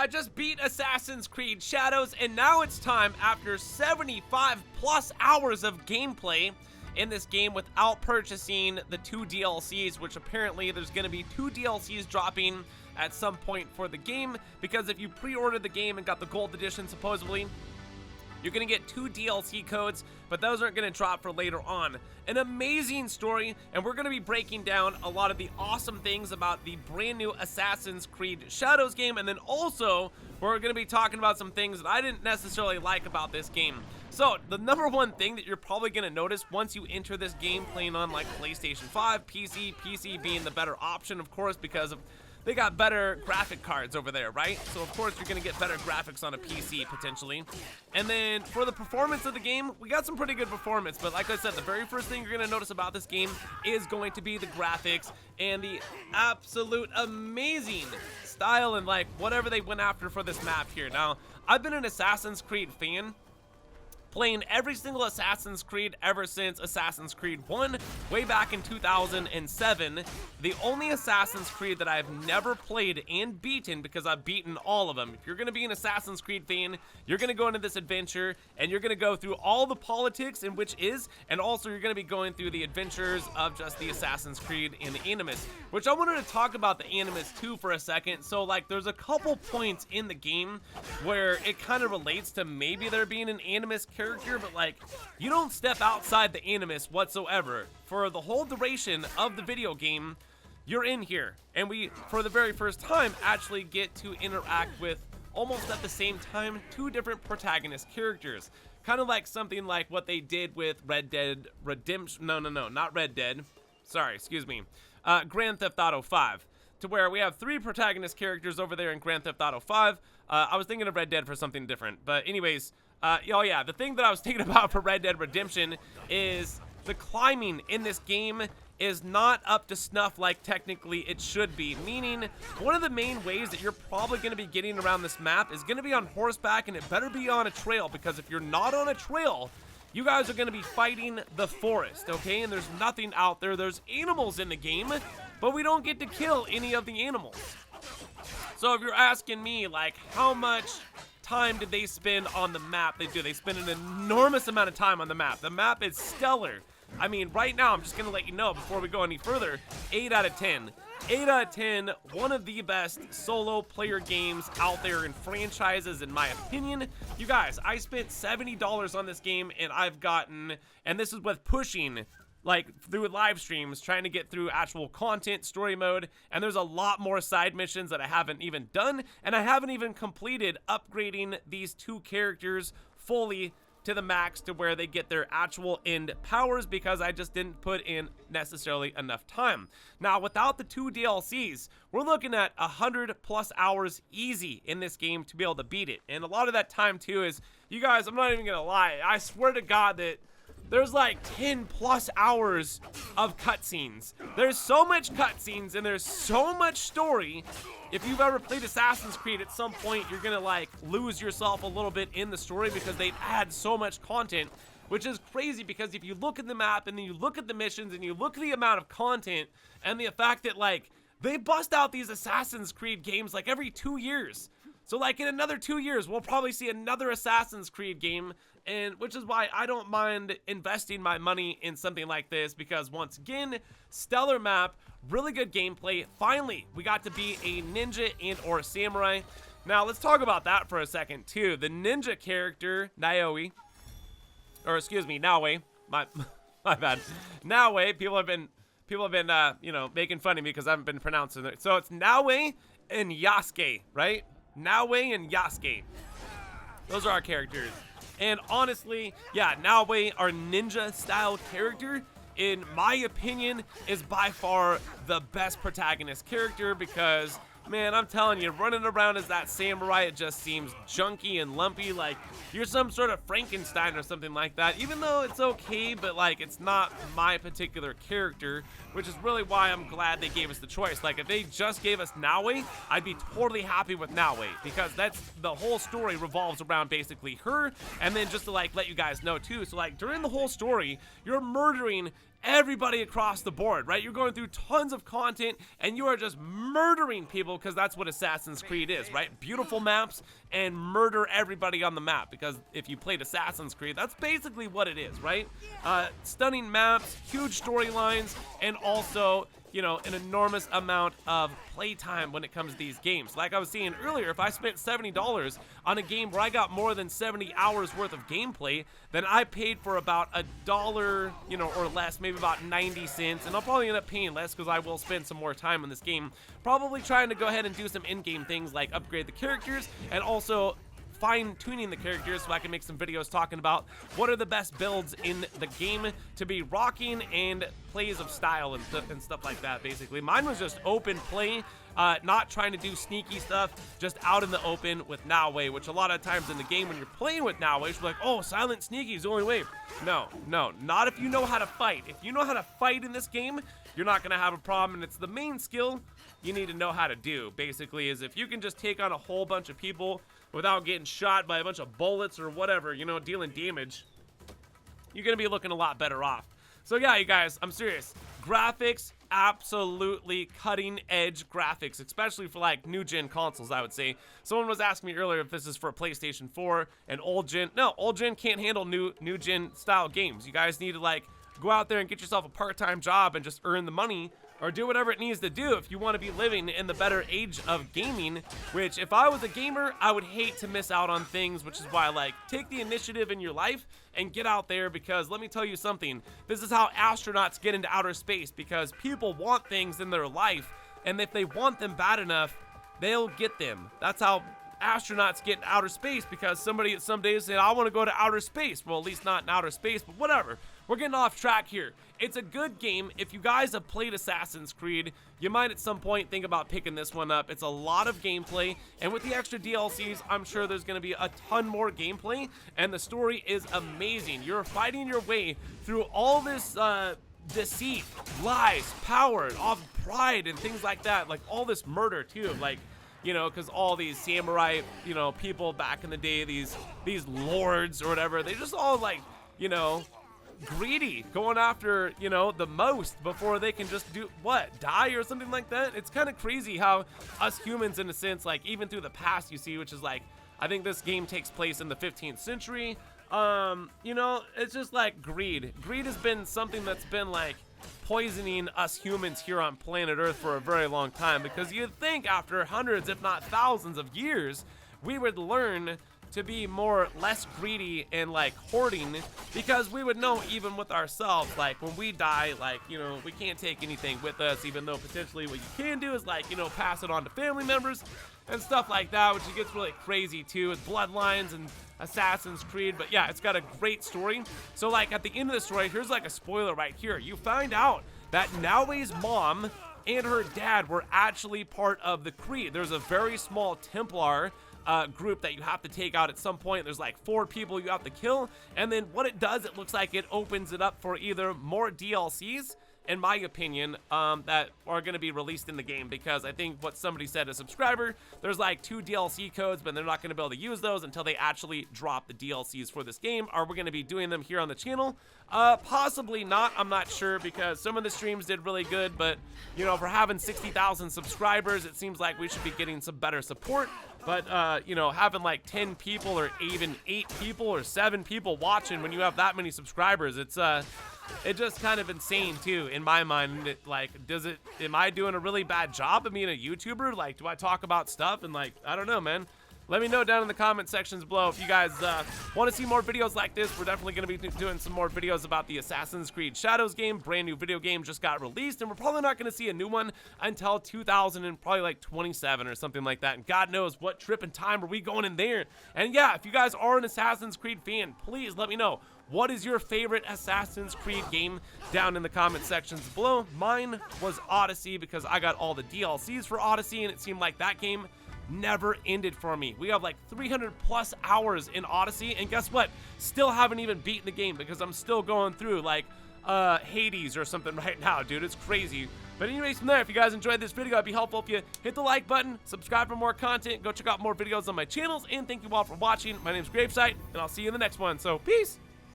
I just beat Assassin's Creed Shadows, and now it's time, after 75 plus hours of gameplay in this game without purchasing the 2 DLCs, which apparently there's going to be 2 DLCs dropping at some point for the game, because if you pre-ordered the game and got the gold edition, supposedly, you're going to get 2 DLC codes, but those aren't going to drop for later on. An amazing story, and we're going to be breaking down a lot of the awesome things about the brand new Assassin's Creed Shadows game, and then also we're going to be talking about some things that I didn't necessarily like about this game. So, the number one thing that you're probably going to notice once you enter this game playing on like PlayStation 5, PC being the better option, of course, because of they got better graphic cards over there, right? So of course you're gonna get better graphics on a PC potentially. And then for the performance of the game, we got some pretty good performance, but like I said, the very first thing you're gonna notice about this game is going to be the graphics and the absolute amazing style and like whatever they went after for this map here. Now, I've been an Assassin's Creed fan, playing every single Assassin's Creed ever since Assassin's Creed 1 way back in 2007. The only Assassin's Creed that I've never played and beaten, because I've beaten all of them. If you're going to be an Assassin's Creed fan, you're going to go into this adventure and you're going to go through all the politics, and also you're going to be going through the adventures of just the Assassin's Creed and the Animus, which I wanted to talk about the Animus too for a second. So like there's a couple points in the game where it kind of relates to maybe there being an Animus character, but like you don't step outside the Animus whatsoever. For the whole duration of the video game, you're in here, and we, for the very first time, actually get to interact with, almost at the same time, 2 different protagonist characters. Kind of like something like what they did with Red Dead Redemption, no, not Red Dead, sorry, excuse me, Grand Theft Auto 5, to where we have 3 protagonist characters over there in Grand Theft Auto 5. I was thinking of Red Dead for something different, but anyways, oh yeah, the thing that I was thinking about for Red Dead Redemption is the climbing in this game is not up to snuff like technically it should be, meaning one of the main ways that you're probably going to be getting around this map is going to be on horseback, and it better be on a trail, because if you're not on a trail, you guys are going to be fighting the forest, okay? And there's nothing out there. There's animals in the game, but we don't get to kill any of the animals. So if you're asking me, like, how much time did they spend on the map? They spend an enormous amount of time on the map. The map is stellar. I mean, right now, I'm just going to let you know before we go any further, 8 out of 10. 8 out of 10, one of the best solo player games out there in franchises, in my opinion. You guys, I spent $70 on this game, and I've gotten, and this is with pushing, like, through live streams, trying to get through actual content, story mode, and there's a lot more side missions that I haven't even done, and I haven't even completed upgrading these 2 characters fully to the max to where they get their actual end powers, because I just didn't put in necessarily enough time. Now, without the 2 DLCs, we're looking at 100 plus hours easy in this game to be able to beat it. And a lot of that time too is, you guys, I'm not even gonna lie, I swear to God that there's like 10 plus hours of cutscenes. There's so much cutscenes and there's so much story. If you've ever played Assassin's Creed, at some point you're gonna like lose yourself a little bit in the story, because they add so much content, which is crazy, because if you look at the map and then you look at the missions and you look at the amount of content and the fact that like they bust out these Assassin's Creed games like every 2 years. So like in another 2 years, we'll probably see another Assassin's Creed game, and which is why I don't mind investing my money in something like this, because once again, stellar map, really good gameplay. Finally, we got to be a ninja and or samurai. Now let's talk about that for a second too. The ninja character, Naoe, my bad. Naoe, people have been you know, making fun of me because I haven't been pronouncing it. So it's Naoe and Yasuke, right? Naoe and Yasuke. Those are our characters. And honestly, yeah, Naoe, our ninja style character, in my opinion, is by far the best protagonist character, because, man, I'm telling you, running around as that samurai, it just seems junky and lumpy, like you're some sort of Frankenstein or something like that, even though it's okay, but like it's not my particular character. which is really why I'm glad they gave us the choice. Like, if they just gave us Naue, I'd be totally happy with Naue, because that's the whole story revolves around basically her. And then just to like let you guys know too, so like during the whole story, you're murdering everybody across the board, right? You're going through tons of content and you are just murdering people, because that's what Assassin's Creed is, right? Beautiful maps and murder everybody on the map, because if you played Assassin's Creed, that's basically what it is, right? Stunning maps, huge storylines, and also, you know, an enormous amount of playtime when it comes to these games. Like I was saying earlier, if I spent $70 on a game where I got more than 70 hours worth of gameplay, then I paid for about $1, you know, or less, maybe about 90 cents, and I'll probably end up paying less because I will spend some more time in this game, probably trying to go ahead and do some in-game things like upgrade the characters, and also fine-tuning the characters so I can make some videos talking about what are the best builds in the game to be rocking, and plays of style and stuff like that. Basically, mine was just open play, not trying to do sneaky stuff, just out in the open with Naue, which a lot of times in the game when you're playing with Naue, you're like, oh, silent sneaky is the only way. No, not if you know how to fight. If you know how to fight in this game, you're not gonna have a problem, and it's the main skill you need to know how to do, basically, is if you can just take on a whole bunch of people without getting shot by a bunch of bullets or whatever, you know, dealing damage, you're gonna be looking a lot better off. So yeah, you guys, I'm serious. Graphics, absolutely cutting edge graphics, especially for like new gen consoles, I would say. Someone was asking me earlier if this is for a PlayStation 4 and old gen. No, old gen can't handle new gen style games. You guys need to like go out there and get yourself a part-time job and just earn the money, or do whatever it needs to do if you want to be living in the better age of gaming, which if I was a gamer, I would hate to miss out on things, which is why, like, take the initiative in your life and get out there, because let me tell you something, this is how astronauts get into outer space, because people want things in their life, and if they want them bad enough, they'll get them. That's how astronauts get in outer space, because somebody someday said, I want to go to outer space. Well, at least not in outer space, but whatever. We're getting off track here. It's a good game. If you guys have played Assassin's Creed, you might at some point think about picking this one up. It's a lot of gameplay, and with the extra DLCs, I'm sure there's going to be a ton more gameplay, and the story is amazing. You're fighting your way through all this deceit, lies, power, off pride, and things like that, like all this murder too, like, you know, because all these samurai, you know, people back in the day, these lords or whatever, they just all like, you know, greedy, going after, you know, the most before they can just do what, die or something like that. It's kind of crazy how us humans, in a sense, like even through the past, you see, which is like, I think this game takes place in the 15th century. You know, it's just like greed has been something that's been like poisoning us humans here on planet Earth for a very long time, because you'd think after hundreds if not thousands of years we would learn to be less greedy and like hoarding, because we would know even with ourselves, like when we die, like, you know, we can't take anything with us, even though potentially what you can do is like, you know, pass it on to family members and stuff like that, which it gets really crazy too with Bloodlines and Assassin's Creed. But yeah, it's got a great story. So like at the end of the story, here's like a spoiler right here. You find out that Naue's mom and her dad were actually part of the Creed. There's a very small Templar group that you have to take out at some point. There's like 4 people you have to kill, and then what it does, it looks like it opens it up for either more DLCs, in my opinion, that are going to be released in the game, because I think what somebody said, a subscriber, there's like 2 DLC codes, but they're not going to be able to use those until they actually drop the DLCs for this game. Are we going to be doing them here on the channel? Possibly not. I'm not sure, because some of the streams did really good, but you know, for having 60,000 subscribers, it seems like we should be getting some better support. But you know, having like 10 people or even 8 people or 7 people watching when you have that many subscribers, it's just kind of insane too, in my mind. Like, am I doing a really bad job of being a YouTuber? Like, do I talk about stuff and like, I don't know, man. Let me know down in the comment sections below if you guys want to see more videos like this. We're definitely going to be doing some more videos about the Assassin's Creed Shadows game. Brand new video game just got released, and we're probably not going to see a new one until 2000 and probably like 27 or something like that. And God knows what trip and time are we going in there. And yeah, if you guys are an Assassin's Creed fan, please let me know. What is your favorite Assassin's Creed game down in the comment sections below? Mine was Odyssey, because I got all the DLCs for Odyssey, and it seemed like that game never ended for me. We have like 300 plus hours in Odyssey, and guess what? Still haven't even beaten the game, because I'm still going through like Hades or something right now, dude. It's crazy. But anyways, from there, if you guys enjoyed this video, it'd be helpful if you hit the like button, subscribe for more content, go check out more videos on my channels, and thank you all for watching. My name's GRAVESIGHT, and I'll see you in the next one. So, peace!